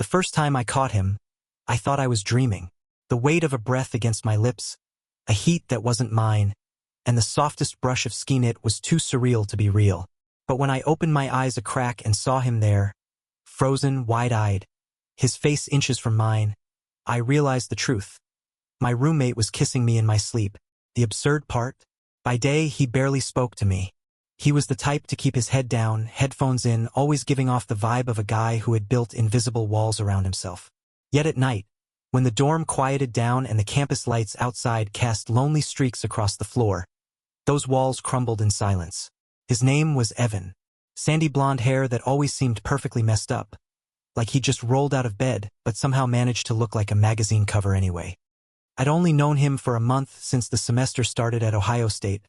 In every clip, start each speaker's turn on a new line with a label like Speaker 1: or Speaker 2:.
Speaker 1: The first time I caught him, I thought I was dreaming. The weight of a breath against my lips, a heat that wasn't mine, and the softest brush of skin, it was too surreal to be real. But when I opened my eyes a crack and saw him there, frozen, wide-eyed, his face inches from mine, I realized the truth. My roommate was kissing me in my sleep. The absurd part? By day, he barely spoke to me. He was the type to keep his head down, headphones in, always giving off the vibe of a guy who had built invisible walls around himself. Yet at night, when the dorm quieted down and the campus lights outside cast lonely streaks across the floor, those walls crumbled in silence. His name was Evan. Sandy blonde hair that always seemed perfectly messed up, like he just rolled out of bed, but somehow managed to look like a magazine cover anyway. I'd only known him for a month since the semester started at Ohio State,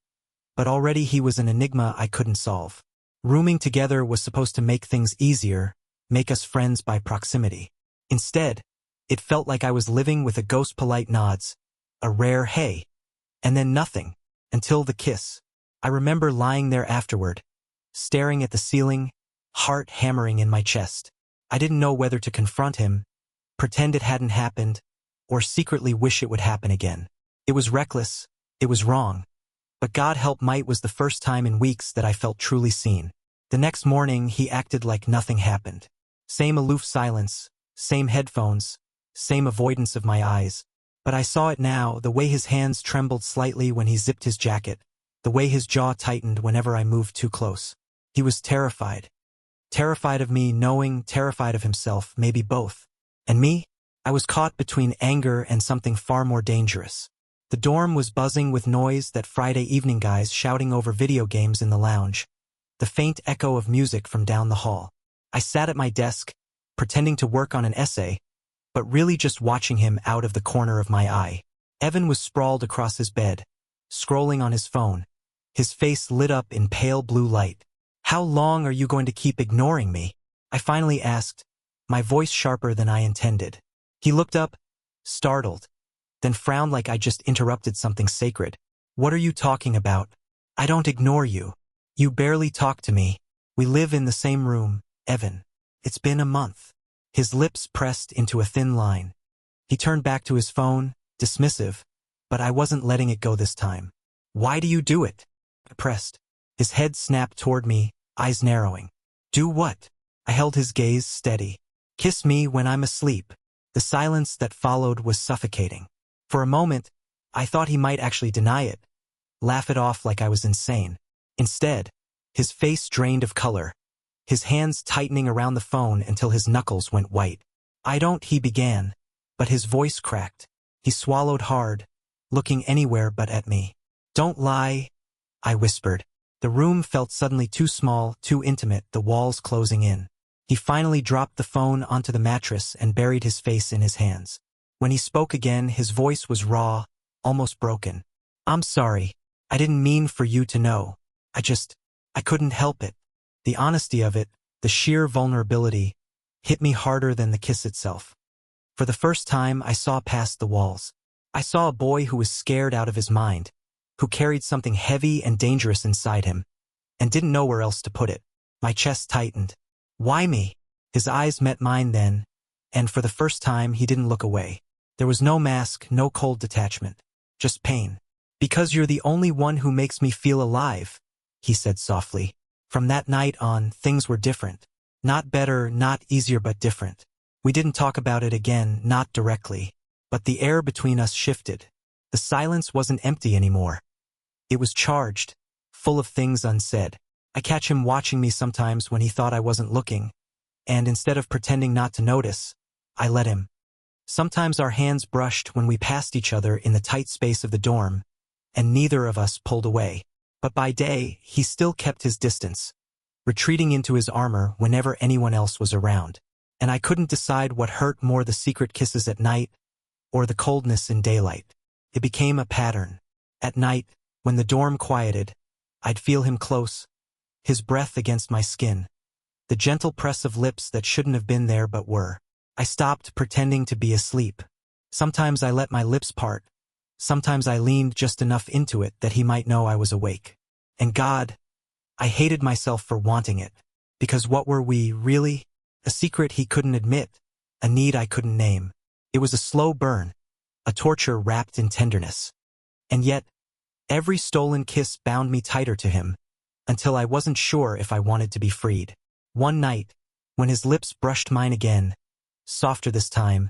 Speaker 1: but already he was an enigma I couldn't solve. Rooming together was supposed to make things easier, make us friends by proximity. Instead, it felt like I was living with a ghost, polite nods, a rare hey, and then nothing, until the kiss. I remember lying there afterward, staring at the ceiling, heart hammering in my chest. I didn't know whether to confront him, pretend it hadn't happened, or secretly wish it would happen again. It was reckless, it was wrong. But God help might was the first time in weeks that I felt truly seen. The next morning he acted like nothing happened. Same aloof silence, same headphones, same avoidance of my eyes. But I saw it now, the way his hands trembled slightly when he zipped his jacket, the way his jaw tightened whenever I moved too close. He was terrified. Terrified of me knowing, terrified of himself, maybe both. And me? I was caught between anger and something far more dangerous. The dorm was buzzing with noise, that Friday evening guys shouting over video games in the lounge, the faint echo of music from down the hall. I sat at my desk, pretending to work on an essay, but really just watching him out of the corner of my eye. Evan was sprawled across his bed, scrolling on his phone, his face lit up in pale blue light. "How long are you going to keep ignoring me?" I finally asked, my voice sharper than I intended. He looked up, startled, then frowned like I just interrupted something sacred. "What are you talking about? I don't ignore you. You barely talk to me. We live in the same room, Evan. It's been a month." His lips pressed into a thin line. He turned back to his phone, dismissive, but I wasn't letting it go this time. "Why do you do it?" I pressed. His head snapped toward me, eyes narrowing. "Do what?" I held his gaze steady. "Kiss me when I'm asleep." The silence that followed was suffocating. For a moment, I thought he might actually deny it, laugh it off like I was insane. Instead, his face drained of color, his hands tightening around the phone until his knuckles went white. "I don't," he began, but his voice cracked. He swallowed hard, looking anywhere but at me. "Don't lie," I whispered. The room felt suddenly too small, too intimate, the walls closing in. He finally dropped the phone onto the mattress and buried his face in his hands. When he spoke again, his voice was raw, almost broken. "I'm sorry. I didn't mean for you to know. I couldn't help it." The honesty of it, the sheer vulnerability, hit me harder than the kiss itself. For the first time, I saw past the walls. I saw a boy who was scared out of his mind, who carried something heavy and dangerous inside him, and didn't know where else to put it. My chest tightened. "Why me?" His eyes met mine then, and for the first time he didn't look away. There was no mask, no cold detachment, just pain. "Because you're the only one who makes me feel alive," he said softly. From that night on, things were different. Not better, not easier, but different. We didn't talk about it again, not directly. But the air between us shifted. The silence wasn't empty anymore. It was charged, full of things unsaid. I catch him watching me sometimes when he thought I wasn't looking, and instead of pretending not to notice, I let him. Sometimes our hands brushed when we passed each other in the tight space of the dorm, and neither of us pulled away. But by day, he still kept his distance, retreating into his armor whenever anyone else was around. And I couldn't decide what hurt more, the secret kisses at night or the coldness in daylight. It became a pattern. At night, when the dorm quieted, I'd feel him close, his breath against my skin, the gentle press of lips that shouldn't have been there but were. I stopped pretending to be asleep. Sometimes I let my lips part. Sometimes I leaned just enough into it that he might know I was awake. And God, I hated myself for wanting it. Because what were we, really? A secret he couldn't admit. a need I couldn't name. It was a slow burn, a torture wrapped in tenderness. And yet, every stolen kiss bound me tighter to him, until I wasn't sure if I wanted to be freed. One night, when his lips brushed mine again, softer this time,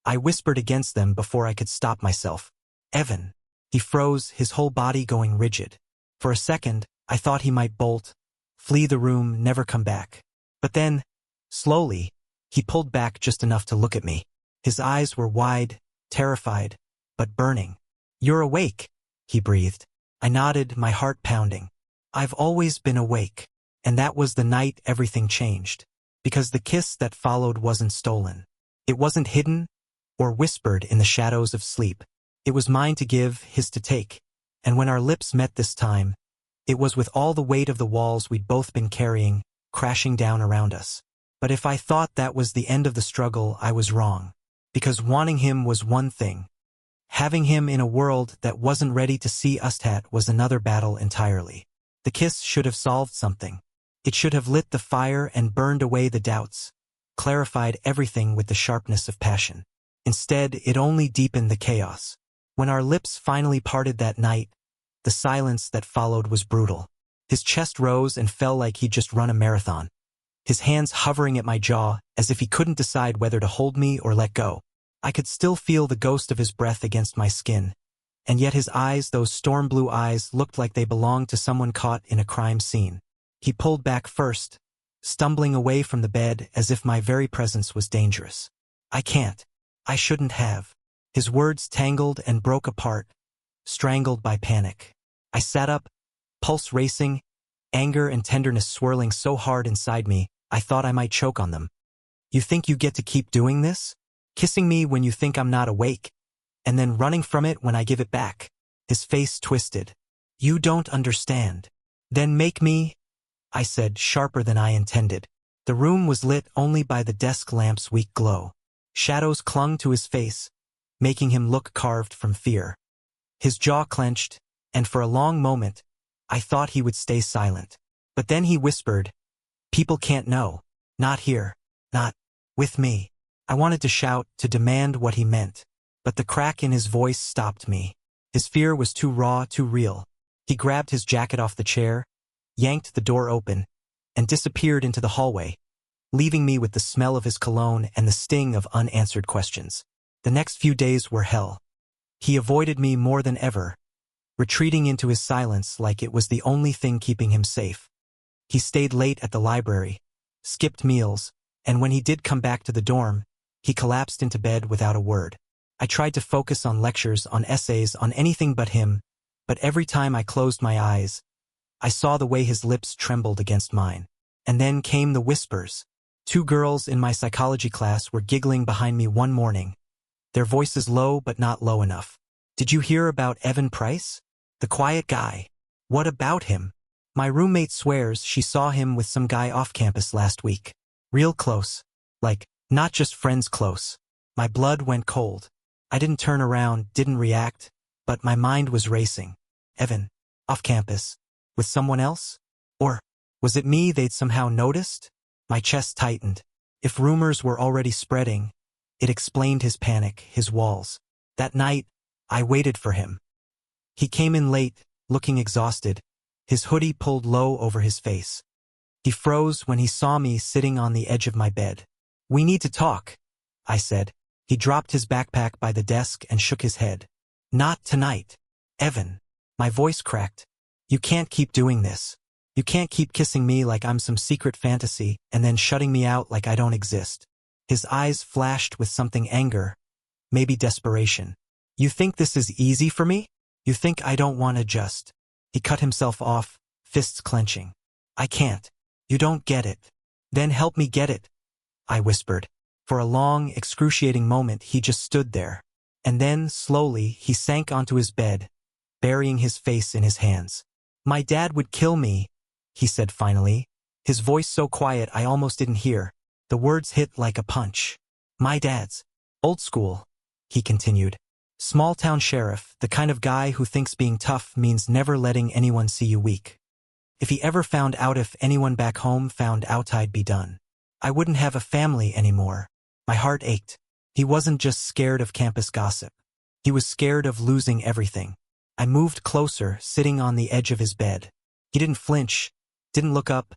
Speaker 1: I whispered against them before I could stop myself. Evan. He froze, his whole body going rigid. For a second, I thought he might bolt, flee the room, never come back. But then, slowly, he pulled back just enough to look at me. His eyes were wide, terrified, but burning. "You're awake," he breathed. I nodded, my heart pounding. I've always been awake. And that was the night everything changed. Because the kiss that followed wasn't stolen. It wasn't hidden or whispered in the shadows of sleep. It was mine to give, his to take. And when our lips met this time, it was with all the weight of the walls we'd both been carrying, crashing down around us. But if I thought that was the end of the struggle, I was wrong. Because wanting him was one thing. Having him in a world that wasn't ready to see us was another battle entirely. The kiss should have solved something. It should have lit the fire and burned away the doubts, clarified everything with the sharpness of passion. Instead, it only deepened the chaos. When our lips finally parted that night, the silence that followed was brutal. His chest rose and fell like he'd just run a marathon. His hands hovering at my jaw, as if he couldn't decide whether to hold me or let go. I could still feel the ghost of his breath against my skin. And yet his eyes, those storm blue eyes, looked like they belonged to someone caught in a crime scene. He pulled back first, stumbling away from the bed as if my very presence was dangerous. "I can't. I shouldn't have." His words tangled and broke apart, strangled by panic. I sat up, pulse racing, anger and tenderness swirling so hard inside me, I thought I might choke on them. "You think you get to keep doing this? Kissing me when you think I'm not awake, and then running from it when I give it back?" His face twisted. "You don't understand." "Then make me," I said, sharper than I intended. The room was lit only by the desk lamp's weak glow. Shadows clung to his face, making him look carved from fear. His jaw clenched, and for a long moment, I thought he would stay silent. But then he whispered, "People can't know. Not here. Not with me." I wanted to shout, to demand what he meant. But the crack in his voice stopped me. His fear was too raw, too real. He grabbed his jacket off the chair, yanked the door open, and disappeared into the hallway, leaving me with the smell of his cologne and the sting of unanswered questions. The next few days were hell. He avoided me more than ever, retreating into his silence like it was the only thing keeping him safe. He stayed late at the library, skipped meals, and when he did come back to the dorm, he collapsed into bed without a word. I tried to focus on lectures, on essays, on anything but him, but every time I closed my eyes, I saw the way his lips trembled against mine. And then came the whispers. 2 girls in my psychology class were giggling behind me one morning, their voices low but not low enough. "Did you hear about Evan Price? The quiet guy. What about him? My roommate swears she saw him with some guy off campus last week. Real close. Like, not just friends close." My blood went cold. I didn't turn around, didn't react, but my mind was racing. Evan, off campus. With someone else? Or was it me they'd somehow noticed? My chest tightened. If rumors were already spreading, it explained his panic, his walls. That night, I waited for him. He came in late, looking exhausted, his hoodie pulled low over his face. He froze when he saw me sitting on the edge of my bed. "We need to talk," I said. He dropped his backpack by the desk and shook his head. "Not tonight. Evan." My voice cracked. "You can't keep doing this. You can't keep kissing me like I'm some secret fantasy and then shutting me out like I don't exist." His eyes flashed with something anger, maybe desperation. "You think this is easy for me? You think I don't want to just..." He cut himself off, fists clenching. "I can't. You don't get it." "Then help me get it," I whispered. For a long, excruciating moment he just stood there. And then, slowly, he sank onto his bed, burying his face in his hands. "My dad would kill me," he said finally, his voice so quiet I almost didn't hear. The words hit like a punch. "My dad's old school," he continued. "Small-town sheriff, the kind of guy who thinks being tough means never letting anyone see you weak. If he ever found out, if anyone back home found out, I'd be done. I wouldn't have a family anymore. My heart ached. He wasn't just scared of campus gossip. He was scared of losing everything. I moved closer, sitting on the edge of his bed. He didn't flinch, didn't look up,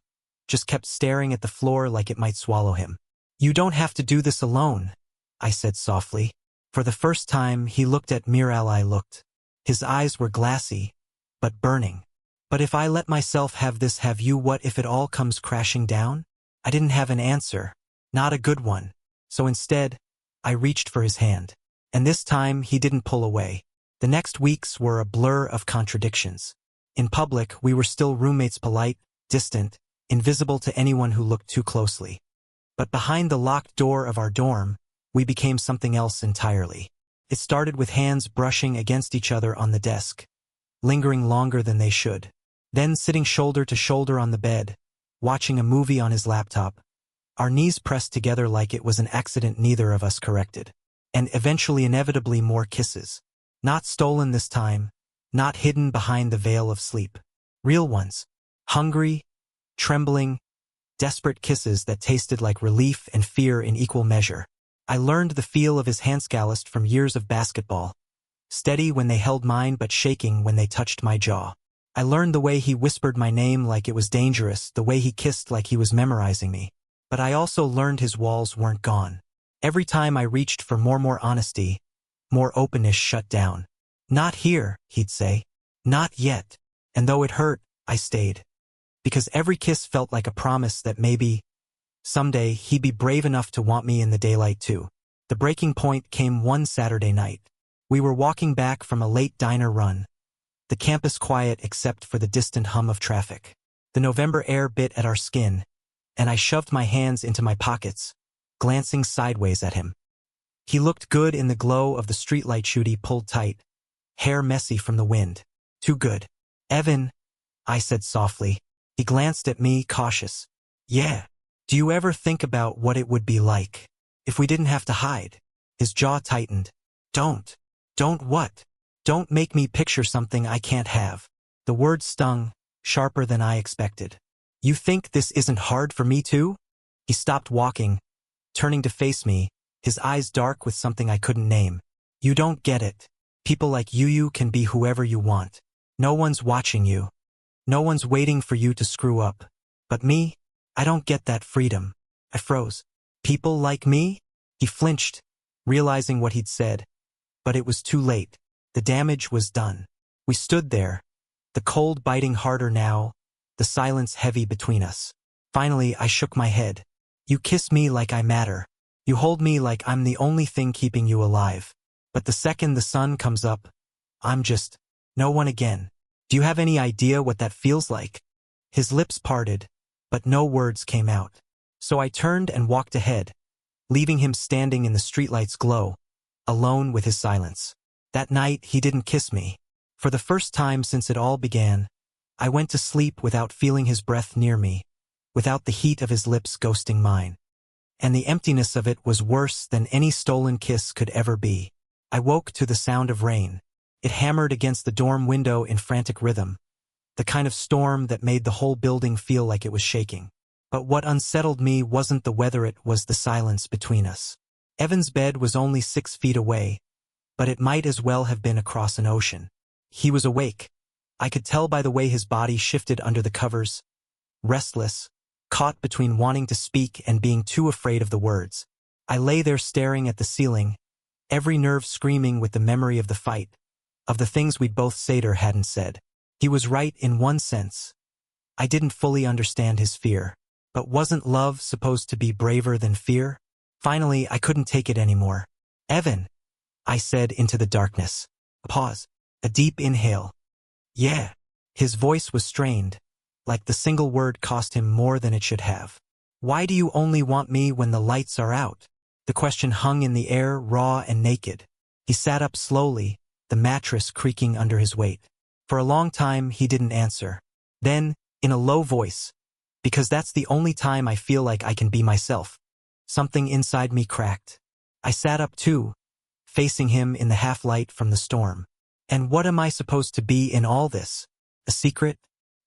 Speaker 1: just kept staring at the floor like it might swallow him. "You don't have to do this alone," I said softly. For the first time, he looked at Miral. I looked. His eyes were glassy, but burning. "But if I let myself have this, have you? What if it all comes crashing down?" I didn't have an answer, not a good one. So instead, I reached for his hand. And this time, he didn't pull away. The next weeks were a blur of contradictions. In public, we were still roommates, polite, distant, invisible to anyone who looked too closely. But behind the locked door of our dorm, we became something else entirely. It started with hands brushing against each other on the desk, lingering longer than they should. Then sitting shoulder to shoulder on the bed, watching a movie on his laptop, our knees pressed together like it was an accident neither of us corrected. And eventually, inevitably, more kisses. Not stolen this time, not hidden behind the veil of sleep. Real ones. Hungry, trembling, desperate kisses that tasted like relief and fear in equal measure. I learned the feel of his hands calloused from years of basketball. Steady when they held mine but shaking when they touched my jaw. I learned the way he whispered my name like it was dangerous, the way he kissed like he was memorizing me. But I also learned his walls weren't gone. Every time I reached for more honesty, more openness shut down. "Not here," he'd say. "Not yet." And though it hurt, I stayed. Because every kiss felt like a promise that maybe, someday, he'd be brave enough to want me in the daylight too. The breaking point came one Saturday night. We were walking back from a late diner run. The campus quiet except for the distant hum of traffic. The November air bit at our skin, and I shoved my hands into my pockets, glancing sideways at him. He looked good in the glow of the streetlight. Hoodie pulled tight, hair messy from the wind. Too good. "Evan," I said softly. He glanced at me, cautious. "Yeah. Do you ever think about what it would be like if we didn't have to hide?" His jaw tightened. Don't what? Don't make me picture something I can't have." The word stung, sharper than I expected. "You think this isn't hard for me too?" He stopped walking, turning to face me, his eyes dark with something I couldn't name. "You don't get it. People like you can be whoever you want. No one's watching you. No one's waiting for you to screw up. But me, I don't get that freedom." I froze. "People like me?" He flinched, realizing what he'd said. But it was too late. The damage was done. We stood there, the cold biting harder now, the silence heavy between us. Finally, I shook my head. "You kiss me like I matter. You hold me like I'm the only thing keeping you alive. But the second the sun comes up, I'm just no one again. Do you have any idea what that feels like?" His lips parted, but no words came out. So I turned and walked ahead, leaving him standing in the streetlight's glow, alone with his silence. That night, he didn't kiss me. For the first time since it all began, I went to sleep without feeling his breath near me, without the heat of his lips ghosting mine. And the emptiness of it was worse than any stolen kiss could ever be. I woke to the sound of rain. It hammered against the dorm window in frantic rhythm, the kind of storm that made the whole building feel like it was shaking. But what unsettled me wasn't the weather, it was the silence between us. Evan's bed was only 6 feet away, but it might as well have been across an ocean. He was awake. I could tell by the way his body shifted under the covers, restless, caught between wanting to speak and being too afraid of the words. I lay there staring at the ceiling, every nerve screaming with the memory of the fight, of the things we'd both said or hadn't said. He was right in one sense. I didn't fully understand his fear. But wasn't love supposed to be braver than fear? Finally, I couldn't take it anymore. "Evan," I said into the darkness. A pause. A deep inhale. "Yeah." His voice was strained, like the single word cost him more than it should have. "Why do you only want me when the lights are out?" The question hung in the air, raw and naked. He sat up slowly, the mattress creaking under his weight. For a long time, he didn't answer. Then, in a low voice, "Because that's the only time I feel like I can be myself." Something inside me cracked. I sat up too, facing him in the half-light from the storm. "And what am I supposed to be in all this? A secret?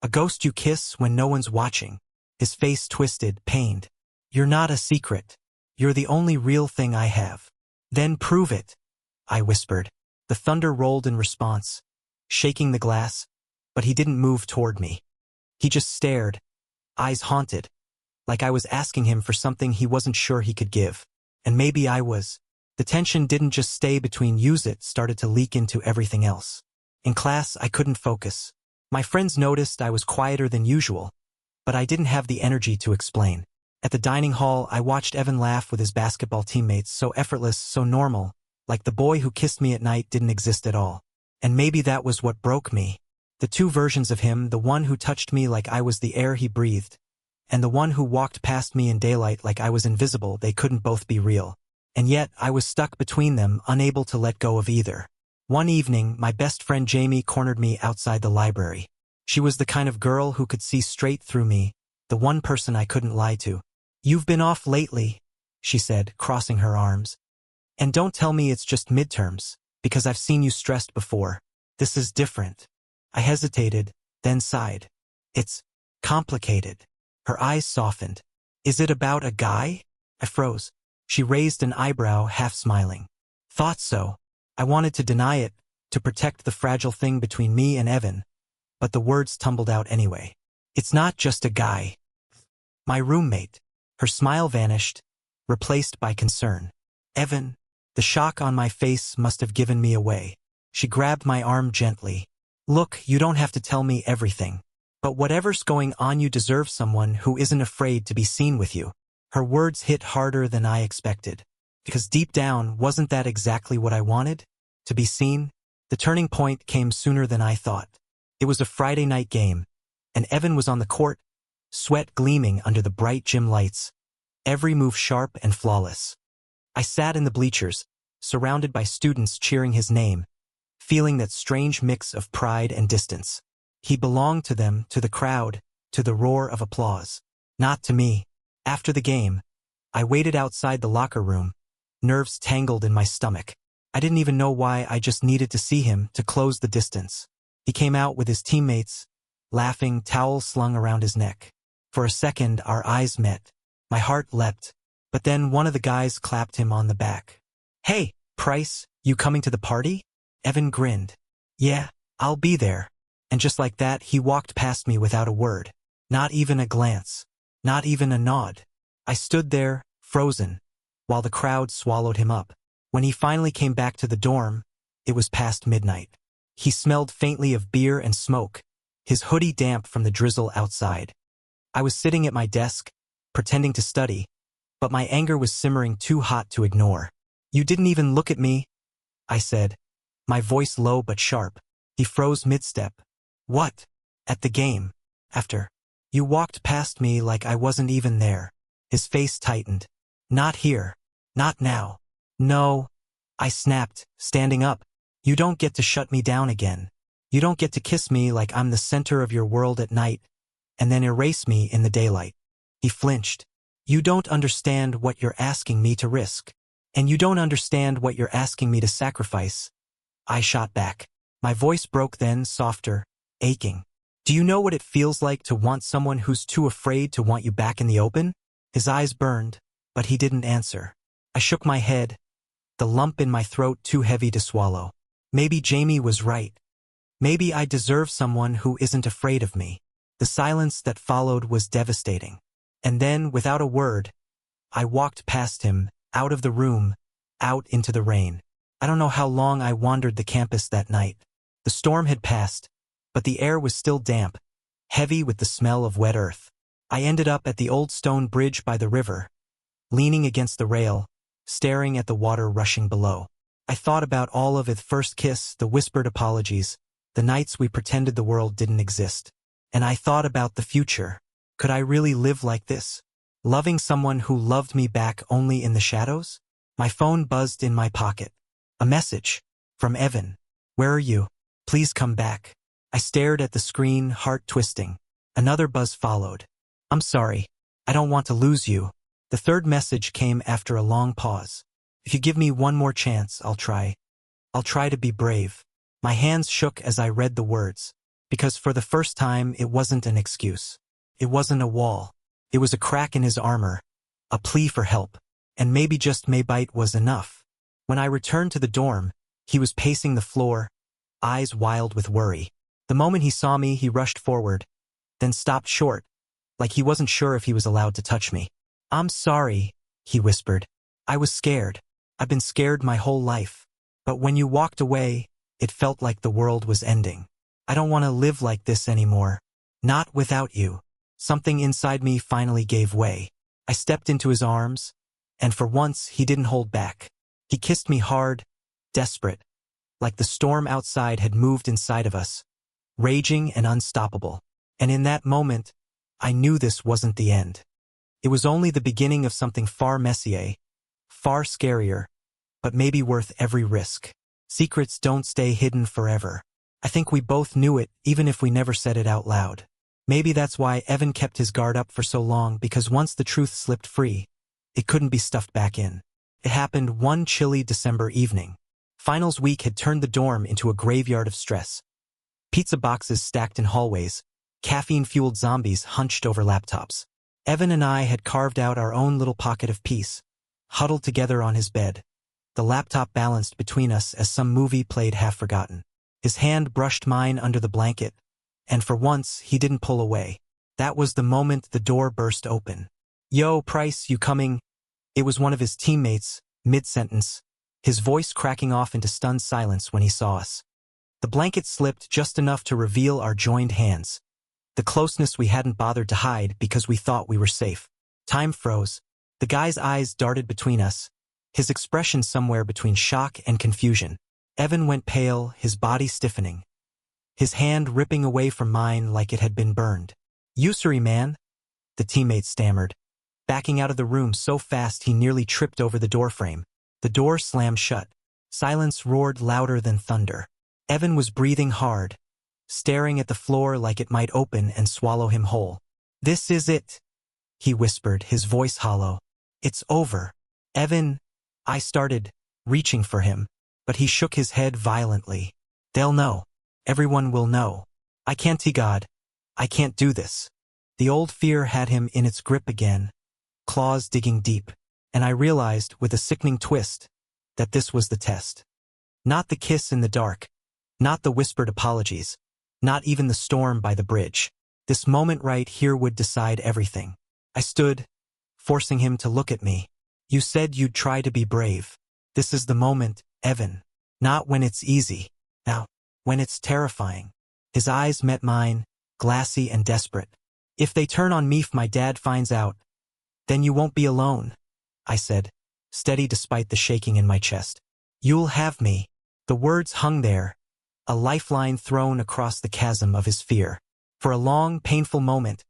Speaker 1: A ghost you kiss when no one's watching?" His face twisted, pained. "You're not a secret. You're the only real thing I have. Then prove it, I whispered. The thunder rolled in response, shaking the glass, but he didn't move toward me. He just stared, eyes haunted, like I was asking him for something he wasn't sure he could give. And maybe I was. The tension didn't just stay between us, it started to leak into everything else. In class, I couldn't focus. My friends noticed I was quieter than usual, but I didn't have the energy to explain. At the dining hall, I watched Evan laugh with his basketball teammates, so effortless, so normal, like the boy who kissed me at night didn't exist at all. And maybe that was what broke me. The two versions of him, the one who touched me like I was the air he breathed, and the one who walked past me in daylight like I was invisible, they couldn't both be real. And yet, I was stuck between them, unable to let go of either. One evening, my best friend Jamie cornered me outside the library. She was the kind of girl who could see straight through me, the one person I couldn't lie to. "You've been off lately," she said, crossing her arms. "And don't tell me it's just midterms, because I've seen you stressed before. This is different." I hesitated, then sighed. "It's complicated." Her eyes softened. "Is it about a guy?" I froze. She raised an eyebrow, half smiling. "Thought so." I wanted to deny it, to protect the fragile thing between me and Evan, but the words tumbled out anyway. "It's not just a guy. My roommate." Her smile vanished, replaced by concern. "Evan." The shock on my face must have given me away. She grabbed my arm gently. "Look, you don't have to tell me everything. But whatever's going on, you deserve someone who isn't afraid to be seen with you." Her words hit harder than I expected. Because deep down, wasn't that exactly what I wanted? To be seen? The turning point came sooner than I thought. It was a Friday night game, and Evan was on the court, sweat gleaming under the bright gym lights, every move sharp and flawless. I sat in the bleachers, surrounded by students cheering his name, feeling that strange mix of pride and distance. He belonged to them, to the crowd, to the roar of applause. Not to me. After the game, I waited outside the locker room, nerves tangled in my stomach. I didn't even know why, I just needed to see him, to close the distance. He came out with his teammates, laughing, towels slung around his neck. For a second, our eyes met. My heart leapt, but then one of the guys clapped him on the back. "Hey, Price, you coming to the party?" Evan grinned. "Yeah, I'll be there." And just like that, he walked past me without a word. Not even a glance. Not even a nod. I stood there, frozen, while the crowd swallowed him up. When he finally came back to the dorm, it was past midnight. He smelled faintly of beer and smoke, his hoodie damp from the drizzle outside. I was sitting at my desk, pretending to study, but my anger was simmering too hot to ignore. "You didn't even look at me," I said, my voice low but sharp. He froze mid-step. "What?" "At the game. After. You walked past me like I wasn't even there." His face tightened. "Not here. Not now." "No," I snapped, standing up. "You don't get to shut me down again. You don't get to kiss me like I'm the center of your world at night, and then erase me in the daylight." He flinched. "You don't understand what you're asking me to risk. And you don't understand what you're asking me to sacrifice." I shot back. My voice broke then, softer, aching. "Do you know what it feels like to want someone who's too afraid to want you back in the open?" His eyes burned, but he didn't answer. I shook my head, the lump in my throat too heavy to swallow. Maybe Jamie was right. Maybe I deserve someone who isn't afraid of me. The silence that followed was devastating. And then, without a word, I walked past him, out of the room, out into the rain. I don't know how long I wandered the campus that night. The storm had passed, but the air was still damp, heavy with the smell of wet earth. I ended up at the old stone bridge by the river, leaning against the rail, staring at the water rushing below. I thought about all of it: first kiss, the whispered apologies, the nights we pretended the world didn't exist. And I thought about the future. Could I really live like this? Loving someone who loved me back only in the shadows? My phone buzzed in my pocket. A message. From Evan. "Where are you? Please come back." I stared at the screen, heart twisting. Another buzz followed. "I'm sorry. I don't want to lose you." The third message came after a long pause. "If you give me one more chance, I'll try. I'll try to be brave." My hands shook as I read the words, because for the first time it wasn't an excuse. It wasn't a wall. It was a crack in his armor, a plea for help. and maybe just maybe was enough. When I returned to the dorm, he was pacing the floor, eyes wild with worry. The moment he saw me, he rushed forward, then stopped short, like he wasn't sure if he was allowed to touch me. "I'm sorry," he whispered. "I was scared. I've been scared my whole life. But when you walked away, it felt like the world was ending. I don't want to live like this anymore. Not without you." Something inside me finally gave way. I stepped into his arms, and for once he didn't hold back. He kissed me hard, desperate, like the storm outside had moved inside of us, raging and unstoppable. And in that moment, I knew this wasn't the end. It was only the beginning of something far messier, far scarier, but maybe worth every risk. Secrets don't stay hidden forever. I think we both knew it, even if we never said it out loud. Maybe that's why Evan kept his guard up for so long, because once the truth slipped free, it couldn't be stuffed back in. It happened one chilly December evening. Finals week had turned the dorm into a graveyard of stress. Pizza boxes stacked in hallways, caffeine-fueled zombies hunched over laptops. Evan and I had carved out our own little pocket of peace, huddled together on his bed, the laptop balanced between us as some movie played half-forgotten. His hand brushed mine under the blanket, and for once he didn't pull away. That was the moment the door burst open. "Yo, Price, you coming?" It was one of his teammates, mid-sentence, his voice cracking off into stunned silence when he saw us. The blanket slipped just enough to reveal our joined hands, the closeness we hadn't bothered to hide because we thought we were safe. Time froze. The guy's eyes darted between us, his expression somewhere between shock and confusion. Evan went pale, his body stiffening, his hand ripping away from mine like it had been burned. "Usury, man," the teammate stammered, backing out of the room so fast he nearly tripped over the doorframe. The door slammed shut. Silence roared louder than thunder. Evan was breathing hard, staring at the floor like it might open and swallow him whole. "This is it," he whispered, his voice hollow. "It's over." "Evan," I started, reaching for him, but he shook his head violently. "They'll know. Everyone will know. I can't, God. I can't do this." The old fear had him in its grip again, claws digging deep, and I realized, with a sickening twist, that this was the test. Not the kiss in the dark, not the whispered apologies, not even the storm by the bridge. This moment right here would decide everything. I stood, forcing him to look at me. "You said you'd try to be brave. This is the moment, Evan. Not when it's easy. Now, when it's terrifying." His eyes met mine, glassy and desperate. "If they turn on me, if my dad finds out, then you won't be alone," I said, steady despite the shaking in my chest. "You'll have me." The words hung there, a lifeline thrown across the chasm of his fear. For a long, painful moment,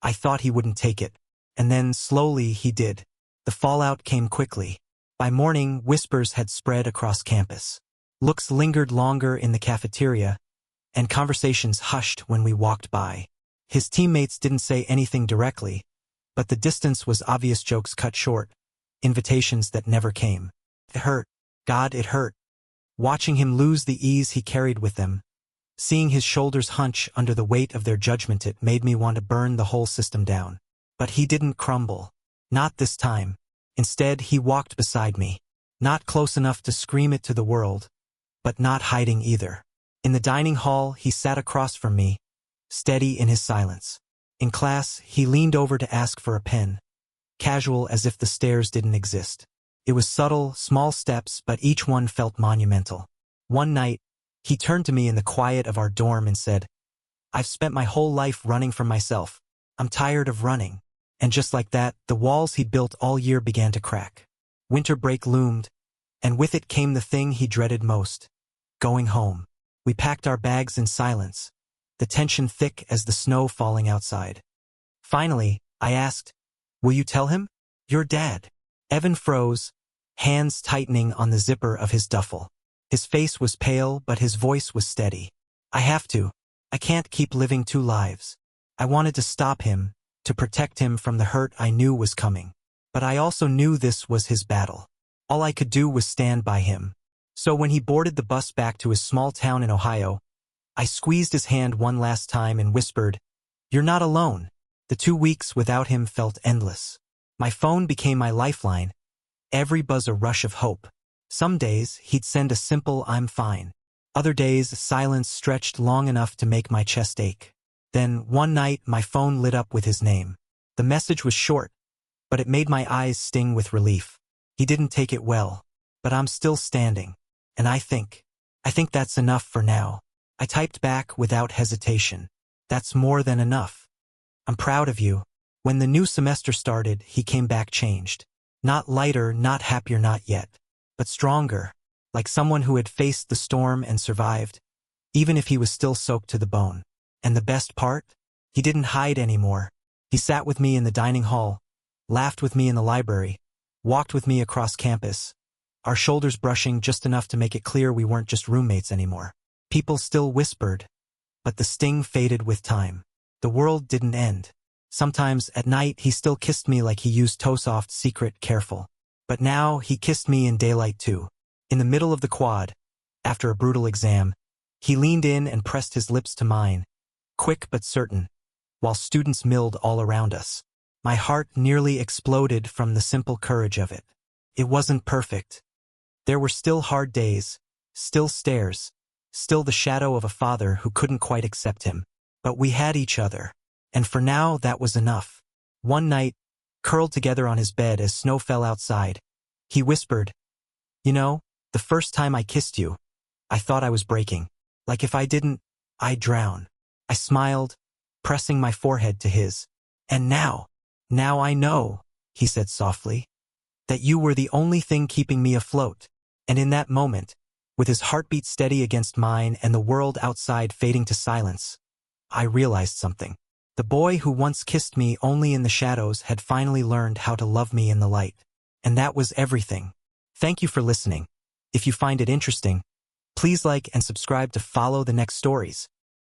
Speaker 1: I thought he wouldn't take it. And then, slowly, he did. The fallout came quickly. By morning, whispers had spread across campus. Looks lingered longer in the cafeteria, and conversations hushed when we walked by. His teammates didn't say anything directly, but the distance was obvious, jokes cut short, invitations that never came. It hurt. God, it hurt. Watching him lose the ease he carried with them, seeing his shoulders hunch under the weight of their judgment, it made me want to burn the whole system down. But he didn't crumble. Not this time. Instead, he walked beside me. Not close enough to scream it to the world, but not hiding either. In the dining hall, he sat across from me, steady in his silence. In class, he leaned over to ask for a pen, casual as if the stairs didn't exist. It was subtle, small steps, but each one felt monumental. One night, he turned to me in the quiet of our dorm and said, "I've spent my whole life running from myself. I'm tired of running." And just like that, the walls he'd built all year began to crack. Winter break loomed, and with it came the thing he dreaded most: going home. We packed our bags in silence, the tension thick as the snow falling outside. Finally, I asked, "Will you tell him? Your dad?" Evan froze, hands tightening on the zipper of his duffel. His face was pale, but his voice was steady. "I have to. I can't keep living two lives." I wanted to stop him, to protect him from the hurt I knew was coming. But I also knew this was his battle. All I could do was stand by him. So when he boarded the bus back to his small town in Ohio, I squeezed his hand one last time and whispered, "You're not alone." The 2 weeks without him felt endless. My phone became my lifeline, every buzz a rush of hope. Some days, he'd send a simple "I'm fine." Other days, silence stretched long enough to make my chest ache. Then, one night, my phone lit up with his name. The message was short, but it made my eyes sting with relief. He didn't take it well, but I'm still standing. And I think that's enough for now. I typed back without hesitation. That's more than enough. I'm proud of you. When the new semester started, he came back changed. Not lighter, not happier, not yet, but stronger, like someone who had faced the storm and survived, even if he was still soaked to the bone. And the best part? He didn't hide anymore. He sat with me in the dining hall, laughed with me in the library, walked with me across campus, our shoulders brushing just enough to make it clear we weren't just roommates anymore. People still whispered, but the sting faded with time. The world didn't end. Sometimes at night he still kissed me like he used Tosoft's secret careful. But now he kissed me in daylight too. In the middle of the quad, after a brutal exam, he leaned in and pressed his lips to mine, quick but certain, while students milled all around us. My heart nearly exploded from the simple courage of it. It wasn't perfect. There were still hard days, still stares, still the shadow of a father who couldn't quite accept him. But we had each other, and for now that was enough. One night, curled together on his bed as snow fell outside, he whispered, "You know, the first time I kissed you, I thought I was breaking. Like if I didn't, I'd drown." I smiled, pressing my forehead to his. "And now I know," he said softly, "that you were the only thing keeping me afloat." And in that moment, with his heartbeat steady against mine and the world outside fading to silence, I realized something. The boy who once kissed me only in the shadows had finally learned how to love me in the light. And that was everything. Thank you for listening. If you find it interesting, please like and subscribe to follow the next stories.